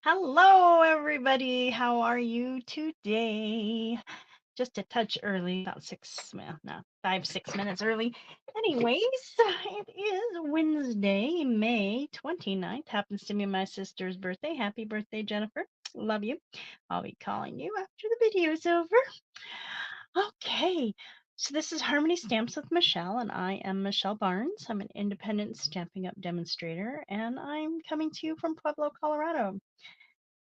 Hello, everybody. How are you today? Just a touch early, about well, no, 5, 6 minutes early. Anyways, it is Wednesday, May 29th. Happens to be my sister's birthday. Happy birthday, Jennifer. Love you. I'll be calling you after the video is over. Okay, so this is Harmony Stamps with Michelle, and I am Michelle Barnes. I'm an independent Stampin' Up demonstrator, and I'm coming to you from Pueblo, Colorado.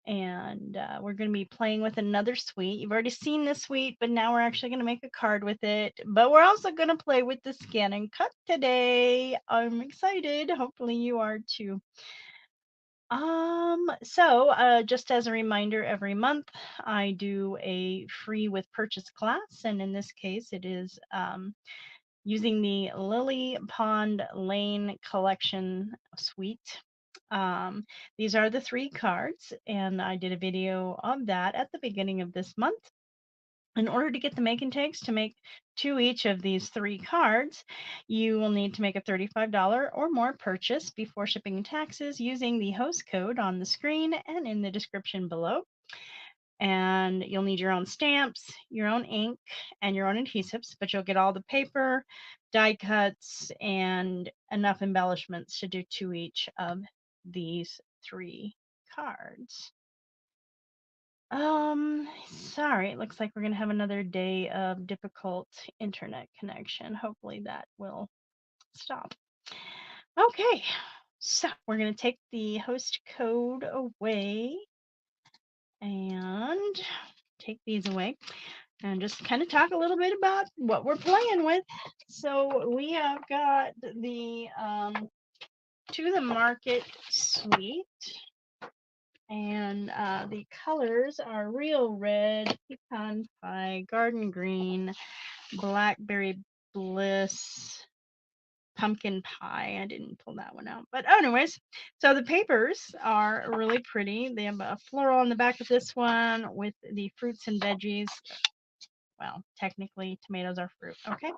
And we're going to be playing with another suite. You've already seen this suite, but now we're actually going to make a card with it. But we're also going to play with the scan and cut today. I'm excited. Hopefully you are too. Just as a reminder, every month I do a free with purchase class, and in this case, it is using the Lily Pond Lane collection suite. These are the 3 cards, and I did a video of that at the beginning of this month. In order to get the make and takes to make 2 each of these 3 cards, you will need to make a $35 or more purchase before shipping and taxes using the host code on the screen and in the description below. And you'll need your own stamps, your own ink, and your own adhesives, but you'll get all the paper, die cuts, and enough embellishments to do 2 each of these 3 cards. Sorry, it looks like we're gonna have another day of difficult internet connection. Hopefully that will stop. Okay, so we're gonna take the host code away and take these away and just kind of talk a little bit about what we're playing with. So we have got the To the Market suite, and the colors are Real Red, Pecan Pie, Garden Green, Blackberry Bliss, Pumpkin Pie. I didn't pull that one out, but anyways, so the papers are really pretty. They have a floral on the back of this one with the fruits and veggies. Well, technically tomatoes are fruit, okay?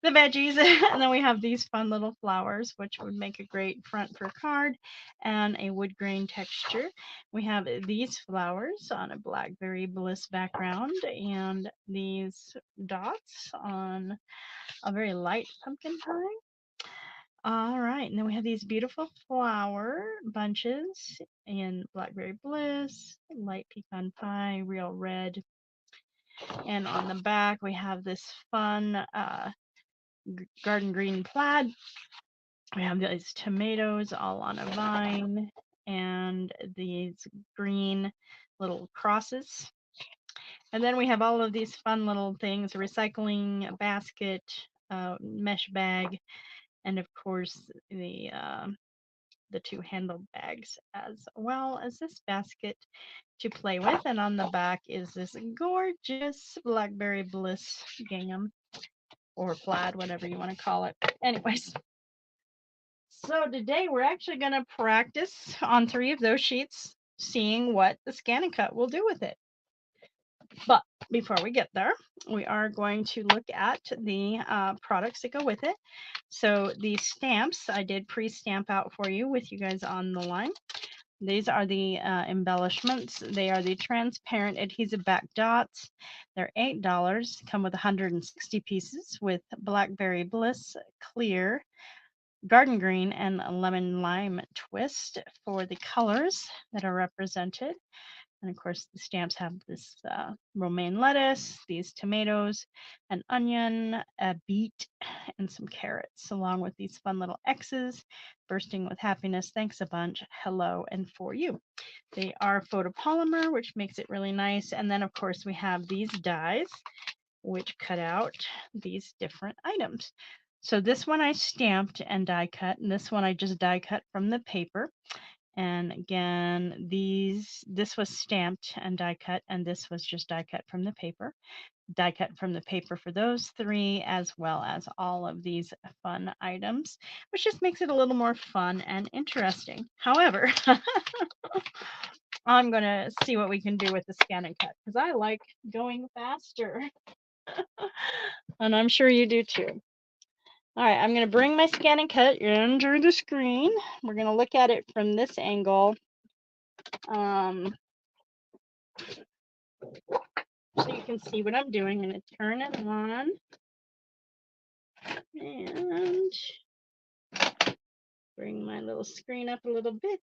The veggies, and then we have these fun little flowers, which would make a great front for a card, and a wood grain texture. We have these flowers on a Blackberry Bliss background, and these dots on a very light pumpkin pie. All right, and then we have these beautiful flower bunches in Blackberry Bliss, light pecan pie, real red. And on the back, we have this fun garden green plaid. We have these tomatoes all on a vine and these green little crosses. And then we have all of these fun little things, a recycling basket, mesh bag, and of course the 2 handled bags, as well as this basket to play with. And on the back is this gorgeous Blackberry Bliss gingham or plaid, whatever you want to call it. Anyways, so today we're actually going to practice on 3 of those sheets, seeing what the scan and cut will do with it. But before we get there, we are going to look at the products that go with it. So the stamps I did pre-stamp out for you with you guys on the line. These are the embellishments. They are the transparent adhesive back dots. They're $8, come with 160 pieces with Blackberry Bliss clear, garden green, and lemon lime twist for the colors that are represented. And of course, the stamps have this romaine lettuce, these tomatoes, an onion, a beet, and some carrots, along with these fun little X's, bursting with happiness, thanks a bunch, hello, and for you. They are photopolymer, which makes it really nice. And then, of course, we have these dies, which cut out these different items. So this one I stamped and die cut, and this one I just die cut from the paper. And again, this was stamped and die cut, and this was just die cut from the paper. Die cut from the paper for those 3, as well as all of these fun items, which just makes it a little more fun and interesting. However, I'm going to see what we can do with the scan and cut, because I like going faster. And I'm sure you do too. All right, I'm going to bring my scan and cut under the screen. We're going to look at it from this angle So you can see what I'm doing. I'm going to turn it on and bring my little screen up a little bit.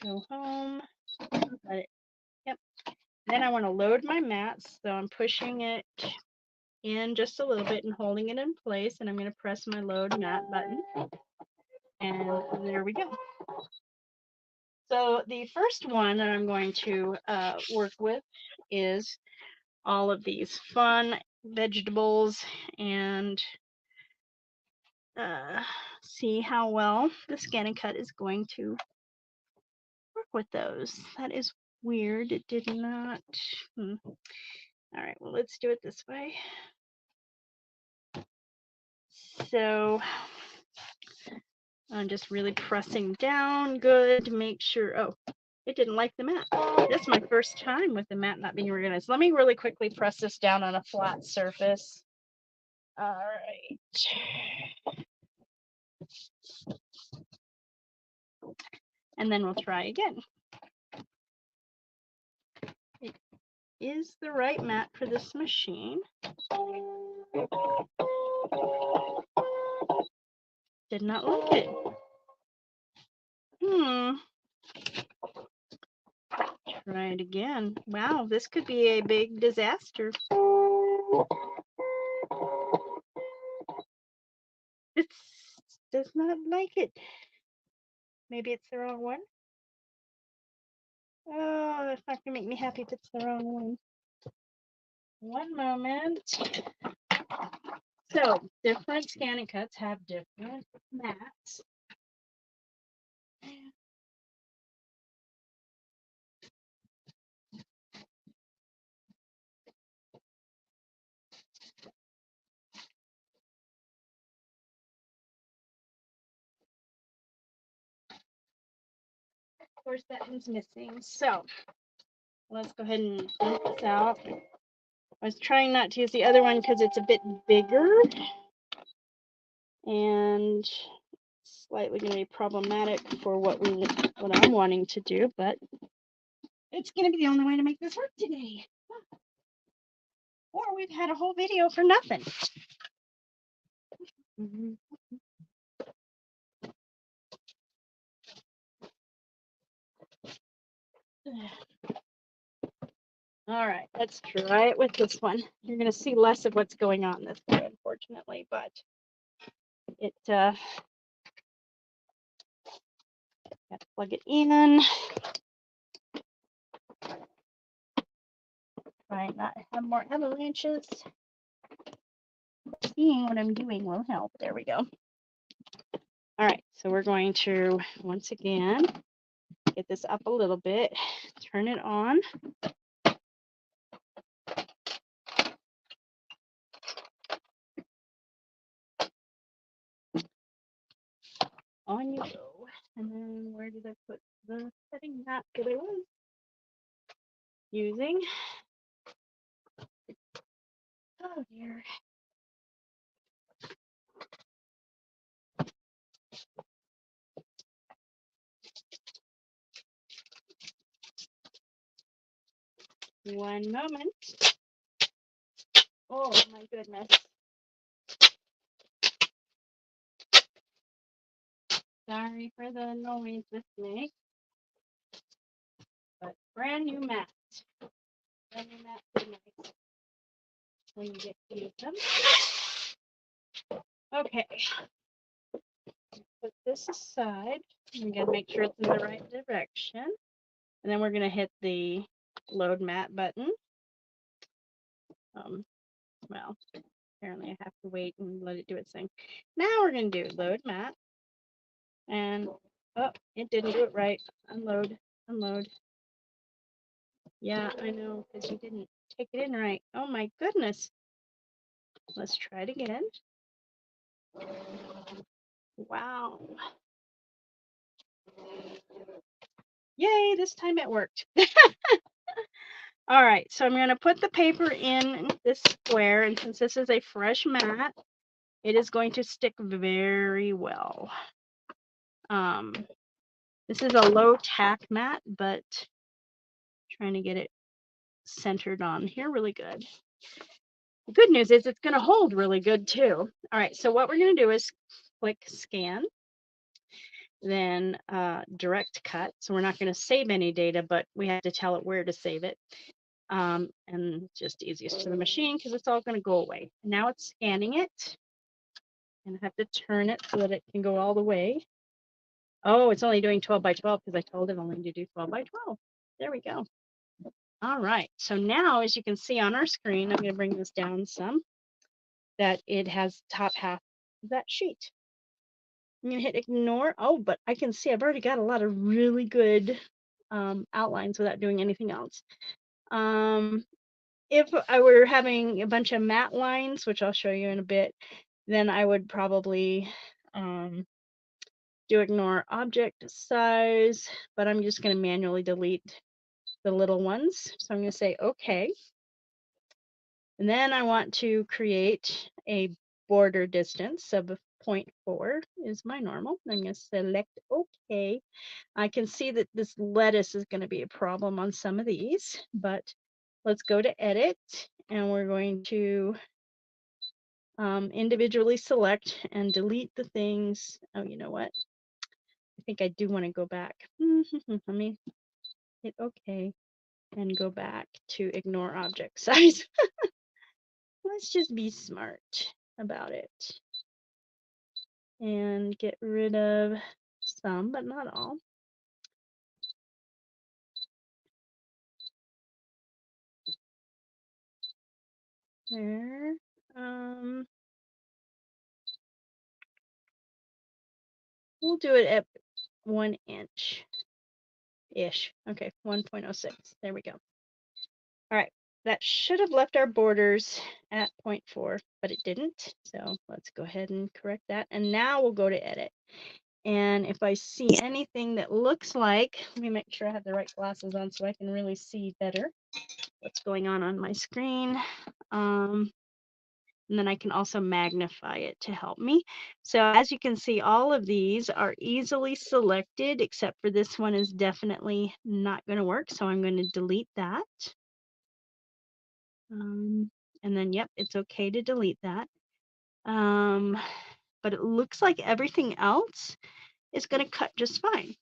Go home. Let it. Yep. Then I want to load my mats, so I'm pushing it in just a little bit and holding it in place, and I'm going to press my load mat button, and there we go. So the first one that I'm going to work with is all of these fun vegetables, and see how well the Scan and Cut is going to work with those. That is weird. It did not. All right, well, let's do it this way. So I'm just really pressing down good to make sure. Oh, it didn't like the mat. This is my first time with the mat not being organized. Let me really quickly press this down on a flat surface. All right. And then we'll try again. It is the right mat for this machine. Did not like it. Try it again. Wow, this could be a big disaster. It does not like it. Maybe it's the wrong one. Oh, that's not gonna make me happy if it's the wrong one. One moment. So, different Scan and Cuts have different mats. Of course, that one's missing. So, let's go ahead and dump this out. I was trying not to use the other one because it's a bit bigger and slightly going to be problematic for what I'm wanting to do, but it's going to be the only way to make this work today. Or we've had a whole video for nothing. All right, let's try it with this one. You're going to see less of what's going on this way, unfortunately, but it got to plug it in. Try not to have more avalanches. Seeing what I'm doing will help. There we go. All right, so we're going to once again get this up a little bit, turn it on. On you go. And then where did I put the setting mat that I was using? Oh dear. One moment. Oh my goodness. Sorry for the noise this makes. But brand new mat. Brand new mat is nice when you get to use them. Okay. Put this aside. I'm going to make sure it's in the right direction. And then we're going to hit the load mat button. Well, apparently I have to wait and let it do its thing. Now we're going to do load mat. And, oh, it didn't do it right. Unload, unload. Yeah, I know, because you didn't take it in right. Oh my goodness. Let's try it again. Wow. Yay, this time it worked. All right, so I'm going to put the paper in this square, and since this is a fresh mat, it is going to stick very well. This is a low tack mat, but trying to get it centered on here really good. The good news is it's going to hold really good too. All right, so what we're going to do is click scan, then direct cut. So we're not going to save any data, but we have to tell it where to save it. And just easiest to the machine because it's all going to go away. Now it's scanning it, and I have to turn it so that it can go all the way. Oh, it's only doing 12 by 12 because I told it only to do 12 by 12. There we go. All right, so now as you can see on our screen, I'm going to bring this down some, that it has top half of that sheet. I'm going to hit ignore. Oh, but I can see I've already got a lot of really good outlines without doing anything else. If I were having a bunch of matte lines, which I'll show you in a bit, then I would probably do ignore object size, but I'm just going to manually delete the little ones. So I'm going to say OK. And then I want to create a border distance of 0.4 is my normal. I'm going to select OK. I can see that this lettuce is going to be a problem on some of these, but let's go to edit, and we're going to individually select and delete the things. Oh, you know what? I think I do want to go back. Let me hit OK and go back to ignore object size. Let's just be smart about it and get rid of some, but not all. There. We'll do it at 1 inch ish. Okay, 1.06. There we go. All right, that should have left our borders at 0.4, but it didn't. So let's go ahead and correct that. And now we'll go to edit. And if I see anything that looks like, let me make sure I have the right glasses on so I can really see better what's going on my screen. And then I can also magnify it to help me. So as you can see, all of these are easily selected, except for this one is definitely not going to work. So I'm going to delete that. And then, yep, it's okay to delete that. But it looks like everything else is going to cut just fine.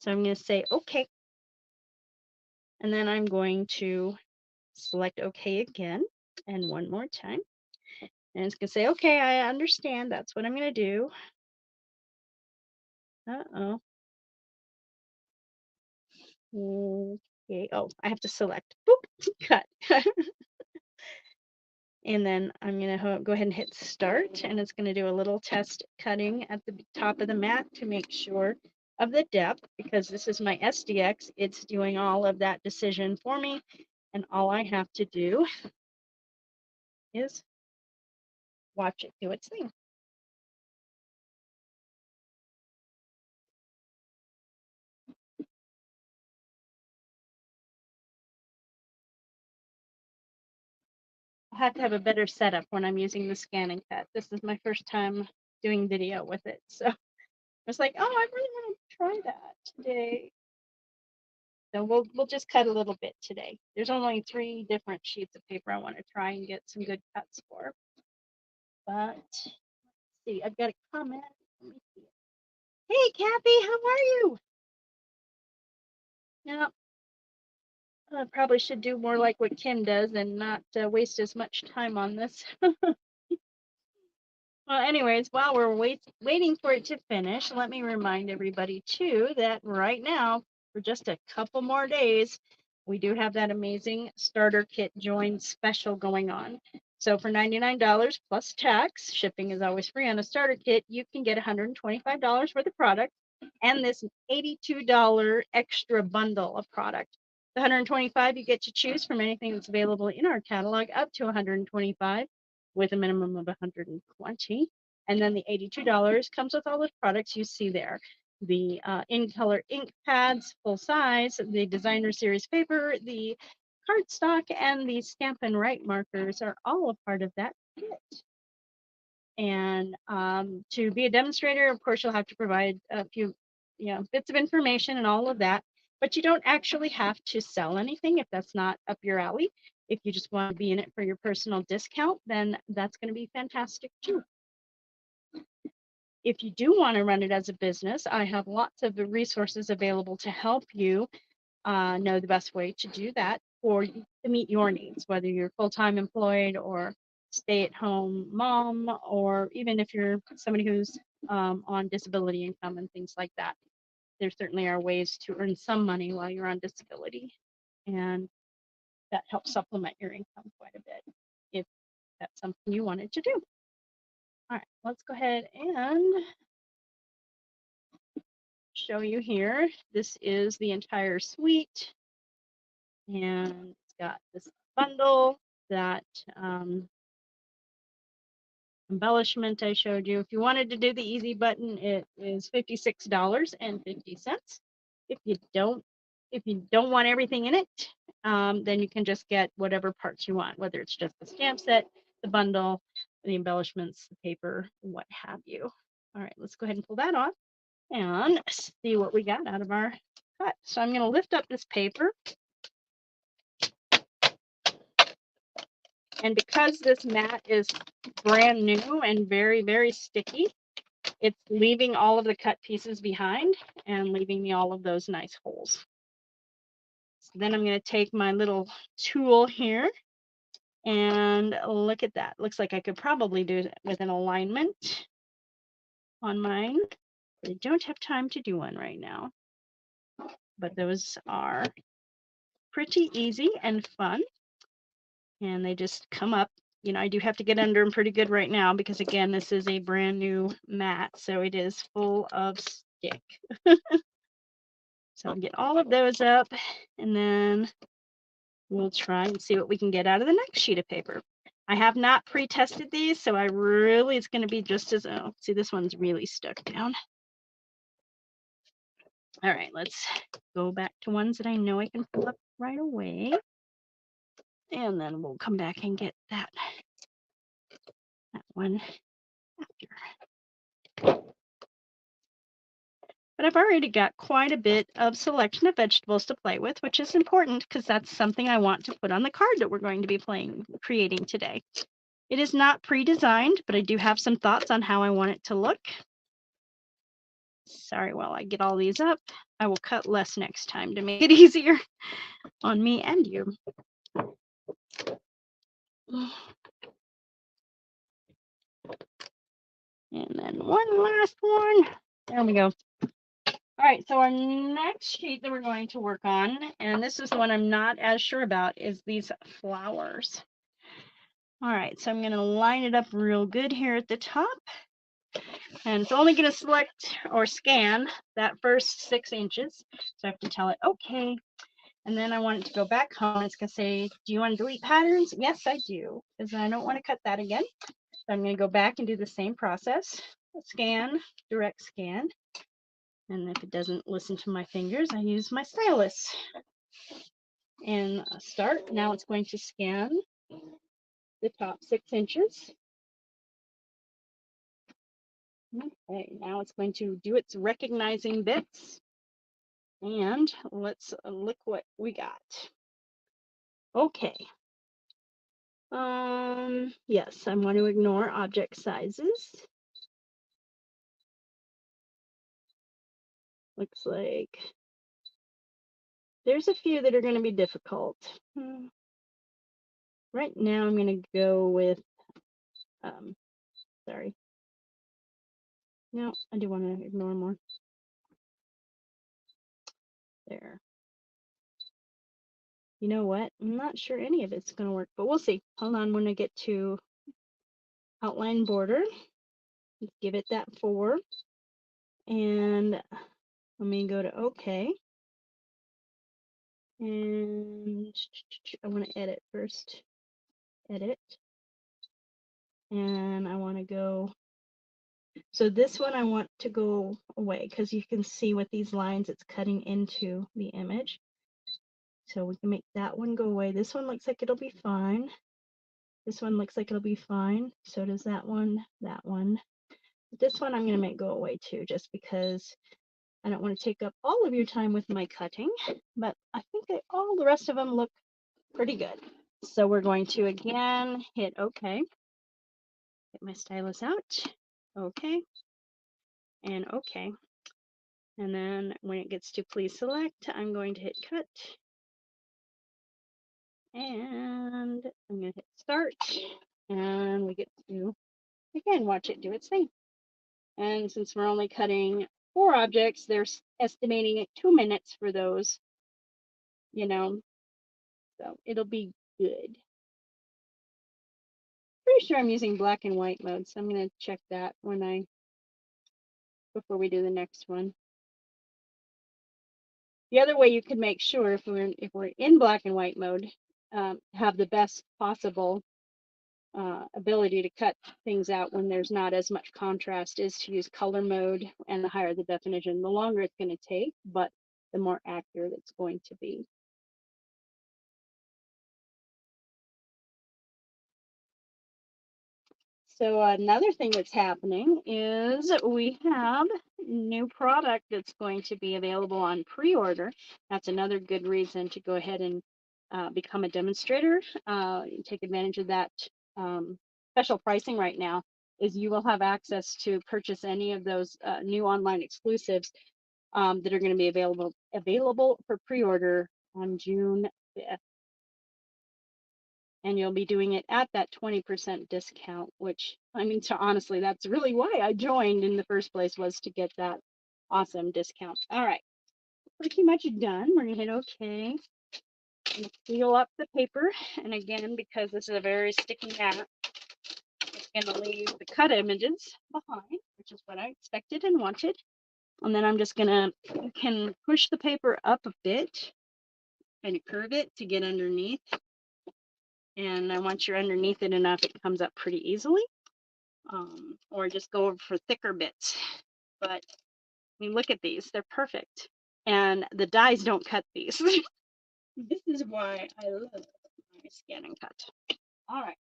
So I'm going to say okay. And then I'm going to select okay again and one more time. And it's going to say, okay, I understand. That's what I'm going to do. Uh-oh. Okay. Oh, I have to select. Boop. Cut. And then I'm going to go ahead and hit start. And it's going to do a little test cutting at the top of the mat to make sure of the depth, because this is my SDX. It's doing all of that decision for me. And all I have to do is watch it do its thing. I have to have a better setup when I'm using the scan and cut. This is my first time doing video with it. So I was like, oh, I really want to try that today. So we'll just cut a little bit today. There's only 3 different sheets of paper I want to try and get some good cuts for. But let's see, I've got a comment. Let me see. Hey, Kathy, how are you? Now, I probably should do more like what Kim does and not waste as much time on this. Well, anyways, while we're waiting for it to finish, let me remind everybody too that right now, for just a couple more days, we do have that amazing starter kit join special going on. So for $99 plus tax, shipping is always free on a starter kit, you can get $125 worth of product and this $82 extra bundle of product. The $125 you get to choose from anything that's available in our catalog up to $125 with a minimum of $120. And then the $82 comes with all the products you see there. The in color ink pads, full size, the designer series paper, the cardstock, and the Stampin' Up markers are all a part of that kit. And to be a demonstrator, of course, you'll have to provide a few bits of information and all of that, but you don't actually have to sell anything if that's not up your alley. If you just want to be in it for your personal discount, then that's going to be fantastic too. If you do want to run it as a business, I have lots of the resources available to help you know the best way to do that or to meet your needs, whether you're full-time employed or stay-at-home mom, or even if you're somebody who's on disability income and things like that. There certainly are ways to earn some money while you're on disability, and that helps supplement your income quite a bit if that's something you wanted to do. All right, let's go ahead and show you here. This is the entire suite, and it's got this bundle, that embellishment I showed you. If you wanted to do the easy button, it is $56.50. If you don't want everything in it, then you can just get whatever parts you want, whether it's just the stamp set, the bundle, the embellishments, the paper, what have you. All right, let's go ahead and pull that off and see what we got out of our cut. So I'm going to lift up this paper. And because this mat is brand new and very, very sticky, it's leaving all of the cut pieces behind and leaving me all of those nice holes. So then I'm going to take my little tool here and look at that. Looks like I could probably do it with an alignment on mine. I don't have time to do one right now, but those are pretty easy and fun. And they just come up. You know, I do have to get under them pretty good right now because, again, this is a brand new mat, so it is full of stick. So I'll get all of those up, and then we'll try and see what we can get out of the next sheet of paper. I have not pre-tested these, so it's going to be just as, oh, see, this one's really stuck down. All right, let's go back to ones that I know I can pull up right away. And then we'll come back and get that one after. But I've already got quite a bit of selection of vegetables to play with, which is important because that's something I want to put on the card that we're going to be creating today. It is not pre-designed, but I do have some thoughts on how I want it to look. Sorry, while I get all these up, I will cut less next time to make it easier on me and you. And then one last one. There we go. All right, so our next sheet that we're going to work on, and this is the one I'm not as sure about, is these flowers. All right, so I'm going to line it up real good here at the top. And it's only going to select or scan that first 6 inches. So I have to tell it, okay. And then I want it to go back home. It's going to say, do you want to delete patterns? Yes, I do, because I don't want to cut that again. So I'm going to go back and do the same process. Scan, direct scan. And if it doesn't listen to my fingers, I use my stylus. And start. Now it's going to scan the top 6 inches. Okay, now it's going to do its recognizing bits. And let's look what we got. Okay. Yes, I want to ignore object sizes. Looks like there's a few that are going to be difficult. Right now I'm going to go with, sorry. No, I do want to ignore more. There. You know what? I'm not sure any of it's going to work, but we'll see. Hold on, when I get to outline border, let's give it that 4. And let me go to OK. And I want to edit first. Edit. And I want to go. So this one I want to go away because you can see with these lines it's cutting into the image. So we can make that one go away. This one looks like it'll be fine. This one looks like it'll be fine. So does that one, that one. But this one I'm going to make go away too, just because I don't want to take up all of your time with my cutting. But I think all the rest of them look pretty good. So we're going to again hit OK. Get my stylus out. OK. And OK. And then when it gets to please select, I'm going to hit cut. And I'm going to hit start. And we get to, again, watch it do its thing. And since we're only cutting 4 objects, they're estimating it 2 minutes for those, so it'll be good. Pretty sure I'm using black and white mode, so I'm going to check that before we do the next one. The other way you could make sure if we're in black and white mode, have the best possible ability to cut things out when there's not as much contrast is to use color mode, and the higher the definition, the longer it's going to take, but the more accurate it's going to be. So another thing that's happening is we have new product that's going to be available on pre-order. That's another good reason to go ahead and become a demonstrator. Take advantage of that special pricing right now. Is you will have access to purchase any of those new online exclusives that are going to be available for pre-order on June 5th. And you'll be doing it at that 20% discount, which, I mean, honestly, that's really why I joined in the first place, was to get that awesome discount. All right, pretty much done. We're gonna hit OK. And seal up the paper. And again, because this is a very sticky mat, it's gonna leave the cut images behind, which is what I expected and wanted. And then I'm just gonna, you can push the paper up a bit, kind of curve it to get underneath. And once you're underneath it enough, it comes up pretty easily. Or just go over for thicker bits. But I mean, look at these, they're perfect. And the dies don't cut these. This is why I love my scan and cut. All right,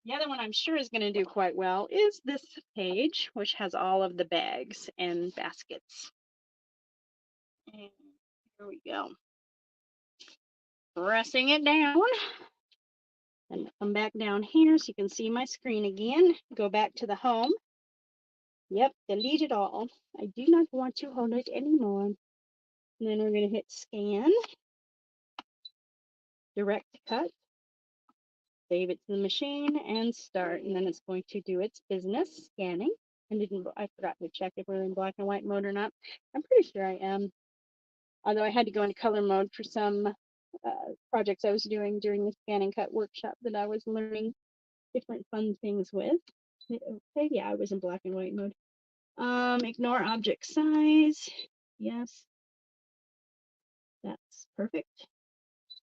the other one I'm sure is going to do quite well is this page, which has all of the bags and baskets. And here we go. Pressing it down. And come back down here so you can see my screen again. Go back to the home. Yep, delete it all. I do not want to hold it anymore. And then we're going to hit scan, direct cut, save it to the machine, and start. And then it's going to do its business scanning. I forgot to check if we're in black and white mode or not. I'm pretty sure I am. Although I had to go into color mode for some projects I was doing during the scan and cut workshop that I was learning different fun things with. Okay, yeah, I was in black and white mode. Ignore object size. Yes. That's perfect.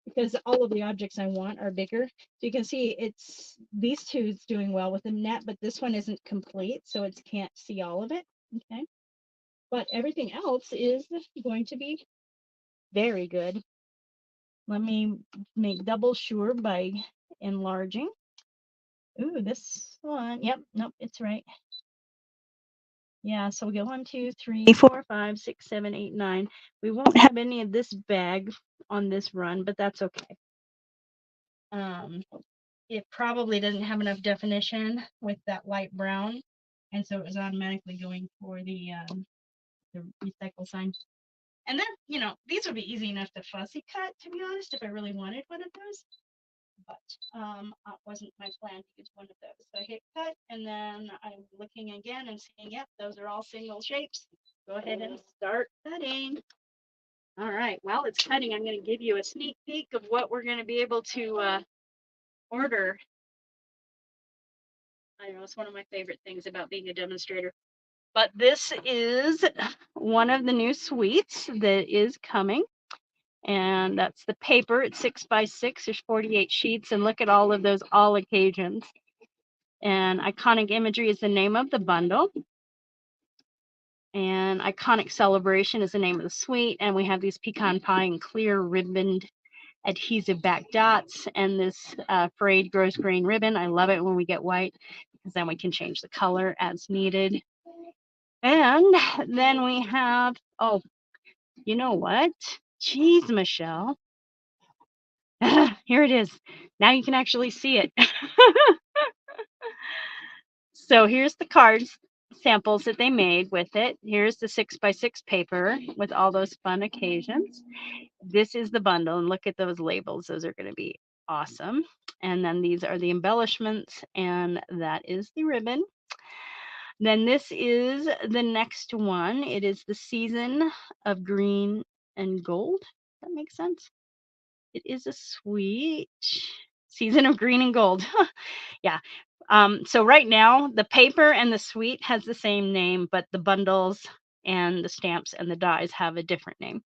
Because all of the objects I want are bigger. So you can see these two is doing well with the net, but this one isn't complete, so it can't see all of it. Okay. But everything else is going to be very good. Let me make double sure by enlarging. Ooh, this one. Yep, nope, it's right. Yeah, so we go 1, 2, 3, 4, 5, 6, 7, 8, 9. We won't have any of this bag on this run, but that's okay. It probably doesn't have enough definition with that light brown, and so it was automatically going for the recycle sign. And then, these would be easy enough to fussy cut, to be honest, if I really wanted one of those. But it wasn't my plan to use one of those. So I hit cut, and then I'm looking again and seeing, yep, those are all single shapes. Go ahead and start cutting. All right, while it's cutting, I'm going to give you a sneak peek of what we're going to be able to order. I know it's one of my favorite things about being a demonstrator. But this is one of the new suites that is coming. And that's the paper. It's 6 by 6. There's 48 sheets. And look at all of those all occasions. And Iconic Imagery is the name of the bundle. And Iconic Celebration is the name of the suite. And we have these pecan pie and clear ribboned adhesive back dots, and this frayed gross grain ribbon. I love it when we get white because then we can change the color as needed. And then we have, oh, you know what? Jeez, Michelle. Here it is. Now you can actually see it. So here's the cards samples that they made with it. Here's the 6x6 paper with all those fun occasions. This is the bundle, and look at those labels. Those are going to be awesome. And then these are the embellishments, and that is the ribbon. Then this is the next one. It is the season of green and gold. That makes sense. It is a sweet season of green and gold. Yeah. So right now, the paper and the suite has the same name, but the bundles and the stamps and the dies have a different name.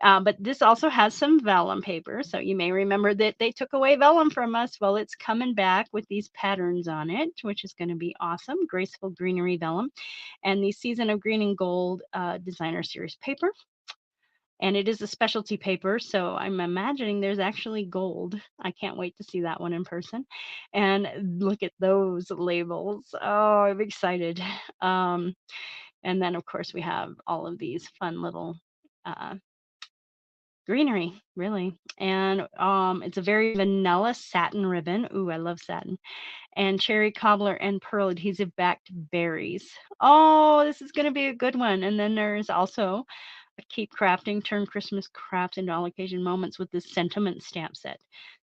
But this also has some vellum paper. So you may remember that they took away vellum from us. Well, it's coming back with these patterns on it, which is going to be awesome. Graceful greenery vellum. And the Season of Green and Gold Designer Series paper. And it is a specialty paper, so I'm imagining there's actually gold. I can't wait to see that one in person. And look at those labels. Oh, I'm excited. And then, of course, we have all of these fun little greenery, really. And it's a very vanilla satin ribbon. Ooh, I love satin. And cherry cobbler and pearl adhesive backed berries. Oh, this is going to be a good one. And then there's also Keep Crafting, Turn Christmas Crafts into All Occasion Moments with this sentiment stamp set.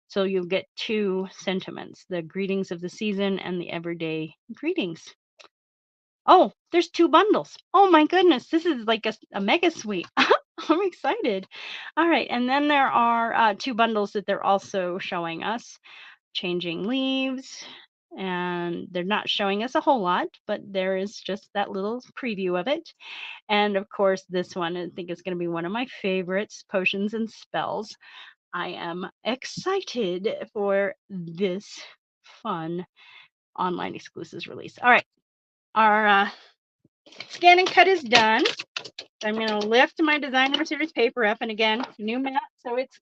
So you'll get 2 sentiments, the greetings of the season and the everyday greetings. Oh, there's 2 bundles. Oh my goodness, this is like a mega suite. I'm excited. All right, and then there are 2 bundles that they're also showing us. Changing Leaves, and they're not showing us a whole lot, but there is just that little preview of it. And of course, this one I think is going to be one of my favorites, Potions and Spells. I am excited for this fun online exclusives release. All right, our scan and cut is done. I'm going to lift my Designer Series paper up, and again, new mat, so it's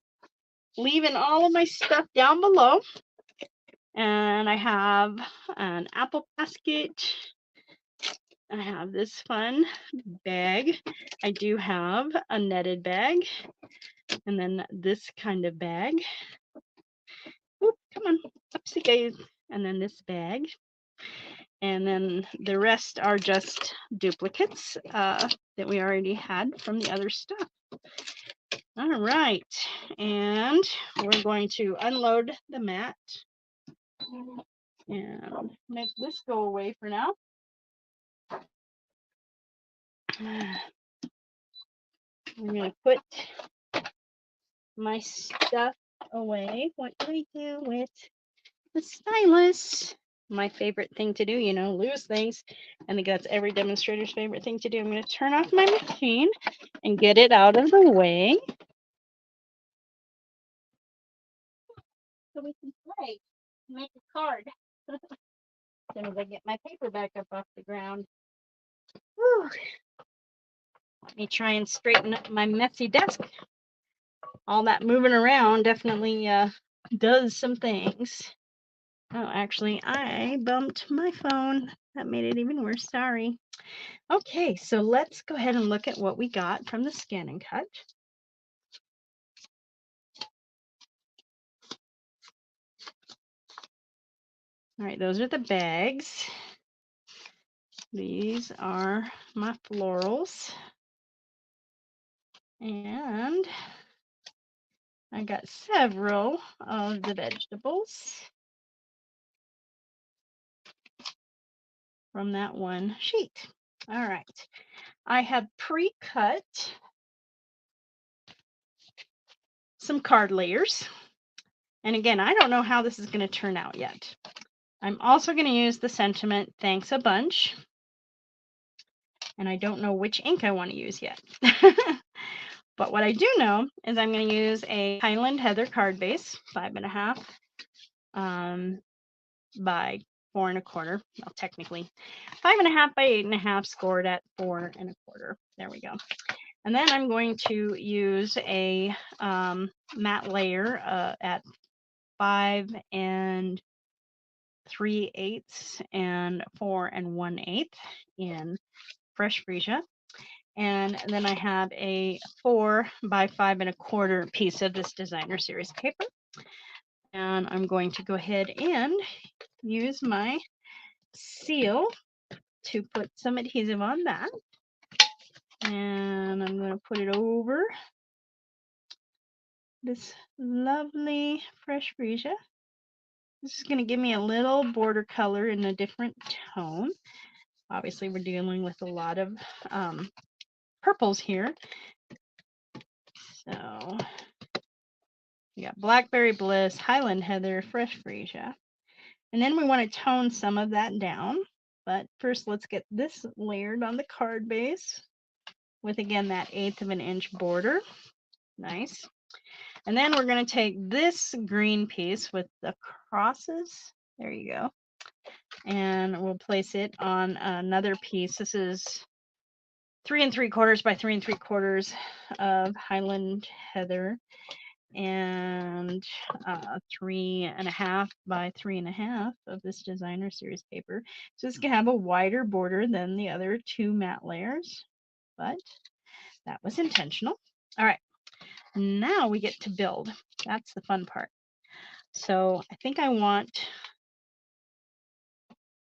leaving all of my stuff down below. And I have an apple basket. I have this fun bag. I do have a netted bag. And then this kind of bag. Oop, come on. Upsie guys. And then this bag. And then the rest are just duplicates that we already had from the other stuff. All right. And we're going to unload the mat. And make this go away for now. I'm going to put my stuff away. What do I do with the stylus? My favorite thing to do, you know, lose things. I think that's every demonstrator's favorite thing to do. I'm going to turn off my machine and get it out of the way so we can play, make a card. As soon as I get my paper back up off the ground. Whew. Let me try and straighten up my messy desk. All that moving around definitely does some things. Oh, actually, I bumped my phone. That made it even worse. Sorry. Okay, so let's go ahead and look at what we got from the scan and cut. All right, those are the bags. These are my florals. And I got several of the vegetables from that one sheet. All right, I have pre-cut some card layers. And again, I don't know how this is going to turn out yet. I'm also going to use the sentiment, thanks a bunch. And I don't know which ink I want to use yet. But what I do know is I'm going to use a Highland Heather card base, 5.5 by 4 1/4. Well, technically 5.5 by 8.5, scored at 4 1/4. There we go. And then I'm going to use a matte layer at 5 3/8 and 4 1/8 in fresh freesia. And then I have a 4 by 5 1/4 piece of this designer series paper. And I'm going to go ahead and use my seal to put some adhesive on that. And I'm going to put it over this lovely fresh freesia. This is going to give me a little border color in a different tone. Obviously, we're dealing with a lot of purples here. So we got Blackberry Bliss, Highland Heather, Fresh Freesia. And then we want to tone some of that down. But first, let's get this layered on the card base with, again, that 1/8 of an inch border. Nice. And then we're going to take this green piece with the crosses. There you go. And we'll place it on another piece. This is 3 3/4 by 3 3/4 of Highland Heather and 3 1/2 by 3 1/2 of this designer series paper. So this can have a wider border than the other 2 matte layers, but that was intentional. All right, now we get to build. That's the fun part. So I think I want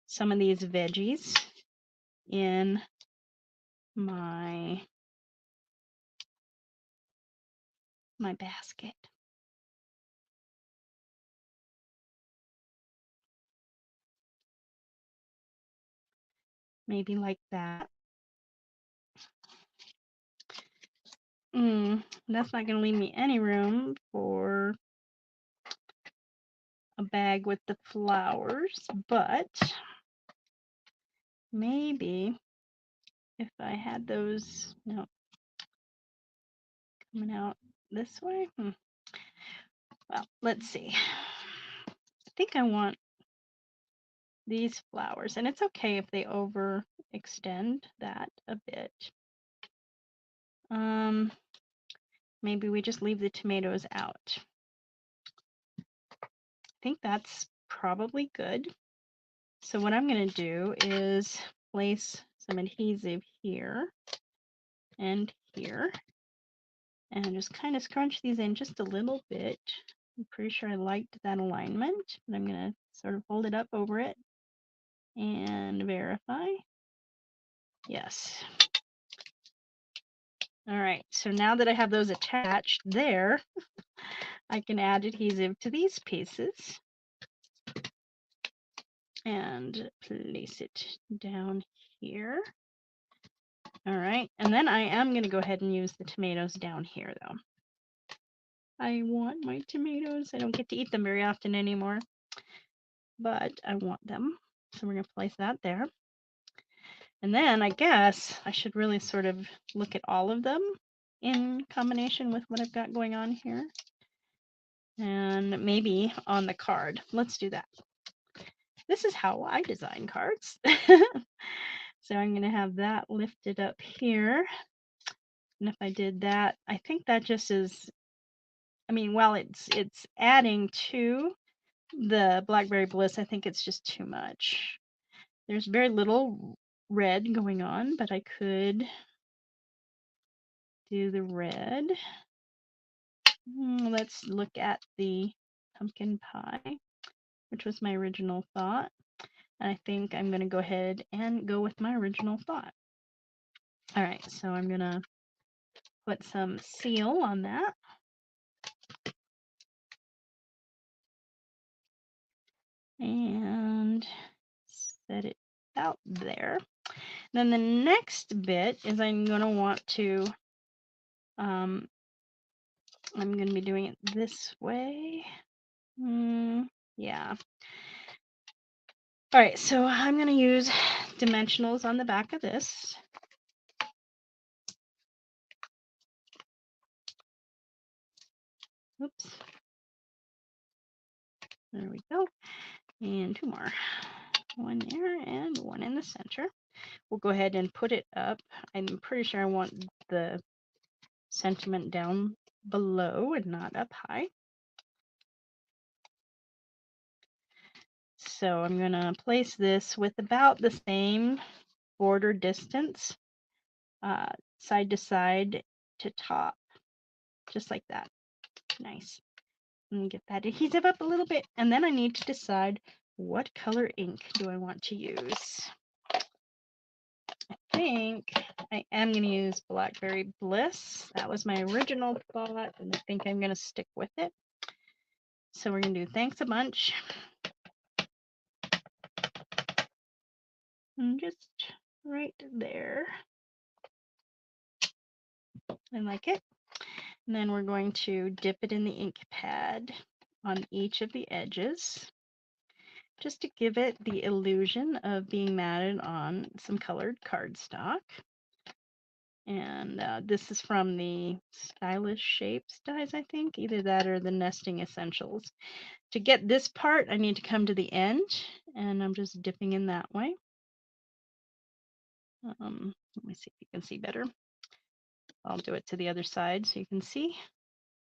some of these veggies in my basket. Maybe like that. That's not going to leave me any room for a bag with the flowers, but maybe if I had those, no, coming out this way. Well, let's see. I think I want these flowers, and it's okay if they overextend that a bit. Maybe we just leave the tomatoes out. I think that's probably good. So what I'm going to do is place some adhesive here and here, and just kind of scrunch these in just a little bit. I'm pretty sure I liked that alignment, but I'm going to sort of fold it up over it and verify. Yes. All right, so now that I have those attached there, I can add adhesive to these pieces and place it down here. All right, and then I am going to go ahead and use the tomatoes down here, though. I want my tomatoes. I don't get to eat them very often anymore, but I want them. So we're going to place that there. And then I guess I should really sort of look at all of them in combination with what I've got going on here. And maybe on the card. Let's do that. This is how I design cards. So I'm going to have that lifted up here. And if I did that, I think that just is, I mean, while it's adding to the Blackberry Bliss, I think it's just too much. There's very little red going on, but I could do the red. Let's look at the pumpkin pie, which was my original thought. And I think I'm going to go ahead and go with my original thought. All right, so I'm going to put some seal on that. And set it out there. Then the next bit is I'm going to want to, I'm going to be doing it this way. Yeah. All right, so I'm going to use dimensionals on the back of this. Oops. There we go. And 2 more. 1 there and 1 in the center. We'll go ahead and put it up. I'm pretty sure I want the sentiment down below and not up high. So I'm going to place this with about the same border distance, side to side to top, just like that. Nice. And get that adhesive up a little bit, and then I need to decide what color ink do I want to use. I think I am going to use Blackberry Bliss. That was my original thought, and I think I'm going to stick with it. So we're going to do Thanks a Bunch. And just right there. I like it. And then we're going to dip it in the ink pad on each of the edges, just to give it the illusion of being matted on some colored cardstock. And this is from the Stylish Shapes dies, I think. Either that or the Nesting Essentials. To get this part, I need to come to the end, and I'm just dipping in that way. Let me see if you can see better. I'll do it to the other side so you can see.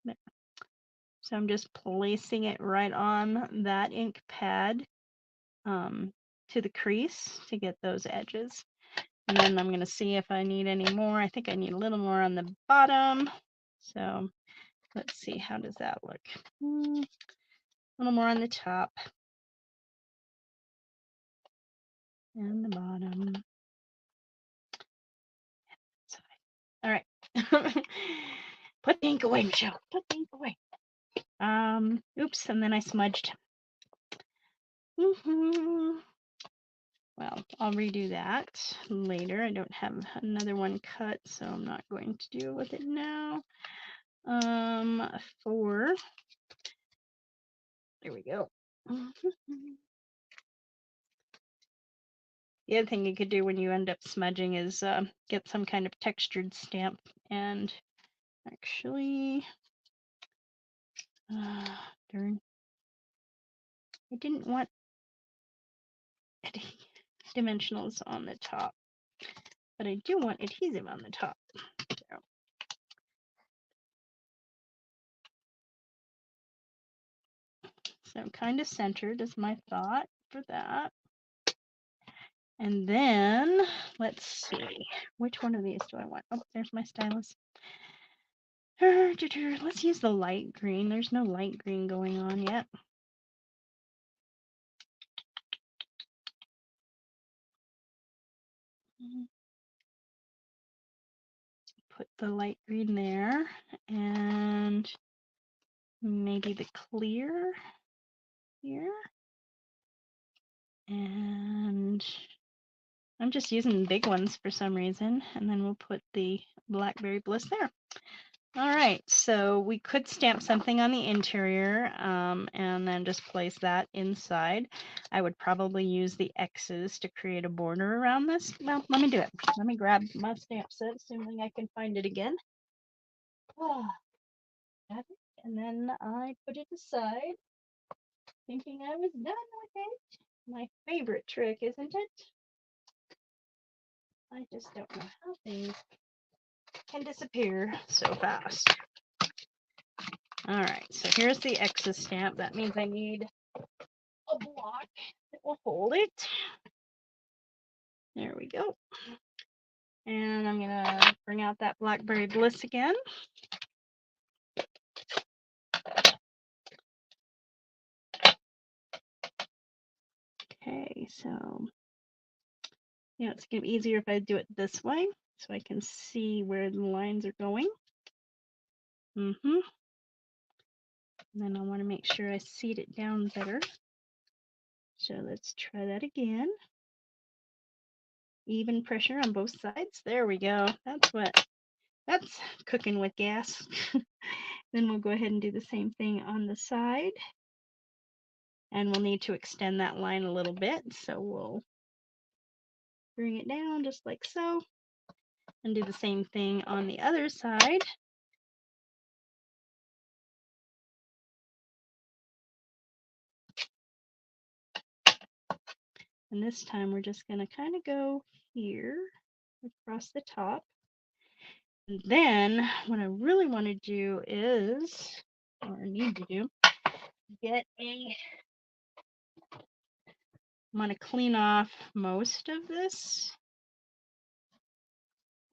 There. So I'm just placing it right on that ink pad to the crease to get those edges. And then I'm going to see if I need any more. I think I need a little more on the bottom. So let's see, how does that look? A little more on the top and the bottom. All right. Put the ink away, Michelle. Put the ink away. Oops, and then I smudged. Well, I'll redo that later. I don't have another one cut, so I'm not going to deal with it now. There we go. The other thing you could do when you end up smudging is get some kind of textured stamp. And actually, darn, I didn't want dimensionals on the top, but I do want adhesive on the top. So kind of centered is my thought for that. And then let's see, which one of these do I want? Oh, there's my stylus. Let's use the light green. There's no light green going on yet. Put the light green there, and maybe the clear here. And I'm just using big ones for some reason, and then we'll put the Blackberry Bliss there. All right, so we could stamp something on the interior and then just place that inside. I would probably use the X's to create a border around this. Well, let me do it. Let me grab my stamp set, assuming I can find it again. Oh, and then I put it aside, thinking I was done with it. My favorite trick, isn't it? I just don't know how things can disappear so fast. All right, so here's the X's stamp. That means I need a block that will hold it. There we go. And I'm gonna bring out that Blackberry Bliss again. Okay, so yeah, it's gonna be easier if I do it this way so I can see where the lines are going. And then I want to make sure I seat it down better. So let's try that again. Even pressure on both sides. There we go. That's cooking with gas. Then we'll go ahead and do the same thing on the side. And we'll need to extend that line a little bit. So we'll bring it down just like so. And do the same thing on the other side. And this time we're just going to kind of go here across the top. Then what I really want to do is, or need to do, get a, I'm going to clean off most of this,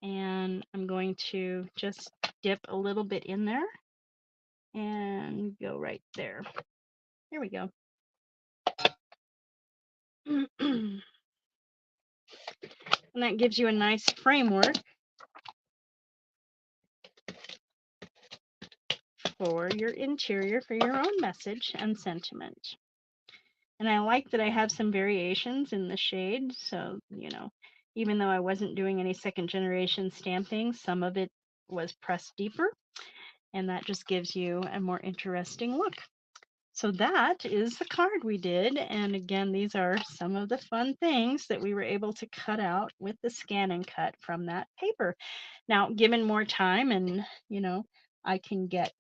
and I'm going to just dip a little bit in there and go right there. There we go. And that gives you a nice framework for your interior, for your own message and sentiment. And I like that I have some variations in the shade. So, even though I wasn't doing any second generation stamping, some of it was pressed deeper. And that just gives you a more interesting look. So that is the card we did. And again, these are some of the fun things that we were able to cut out with the scan and cut from that paper. Now, given more time and, I can get,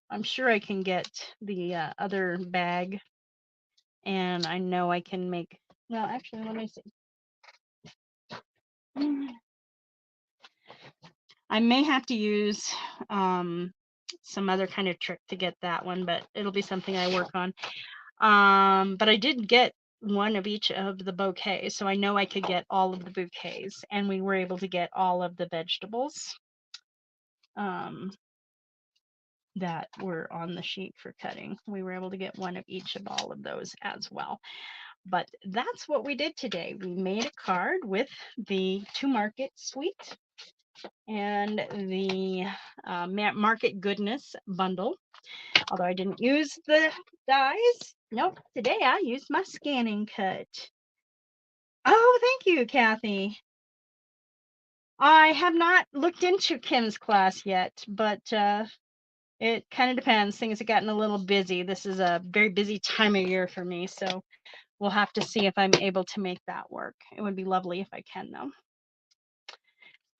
I'm sure I can get the other bag, and I know I can make, well, actually, let me see. I may have to use some other kind of trick to get that one, but it'll be something I work on. But I did get one of each of the bouquets, so I know I could get all of the bouquets, and we were able to get all of the vegetables that were on the sheet for cutting. We were able to get one of each of all of those as well. But that's what we did today. We made a card with the To Market Suite and the Market Goodness bundle. Although I didn't use the dies. Nope, today I used my scanning cut. Oh, thank you, Kathy. I have not looked into Kim's class yet, but it kind of depends. Things have gotten a little busy. This is a very busy time of year for me, so we'll have to see if I'm able to make that work. It would be lovely if I can, though.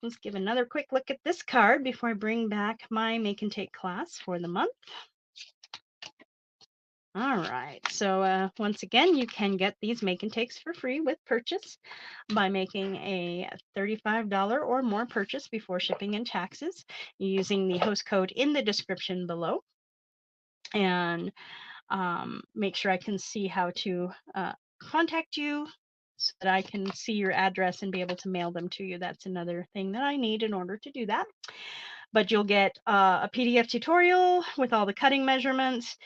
Let's give another quick look at this card before I bring back my make and take class for the month. All right, so once again, you can get these make and takes for free with purchase by making a $35 or more purchase before shipping and taxes using the host code in the description below. And make sure I can see how to contact you so that I can see your address and be able to mail them to you. That's another thing that I need in order to do that. But you'll get a PDF tutorial with all the cutting measurements.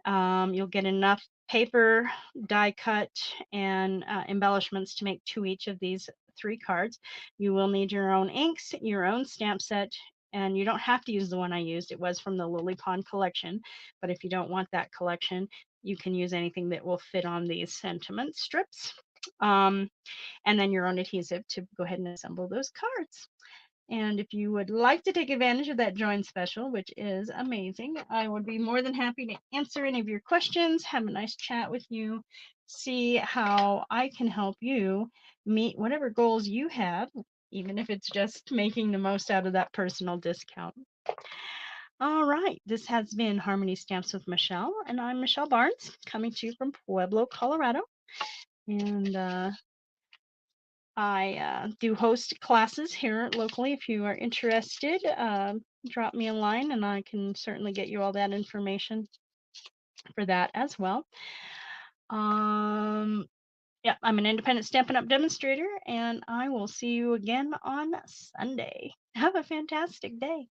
You'll get enough paper, die cut, and embellishments to make 2 each of these 3 cards. You will need your own inks, your own stamp set, and you don't have to use the one I used. It was from the Lily Pond collection, but if you don't want that collection, you can use anything that will fit on these sentiment strips. And then your own adhesive to go ahead and assemble those cards. And if you would like to take advantage of that join special, which is amazing, I would be more than happy to answer any of your questions, have a nice chat with you, see how I can help you meet whatever goals you have, even if it's just making the most out of that personal discount. All right, this has been Harmony Stamps with Michelle, and I'm Michelle Barnes, coming to you from Pueblo, Colorado. And I do host classes here locally. If you are interested, drop me a line and I can certainly get you all that information for that as well. Yeah, I'm an independent Stampin' Up! Demonstrator, and I will see you again on Sunday. Have a fantastic day.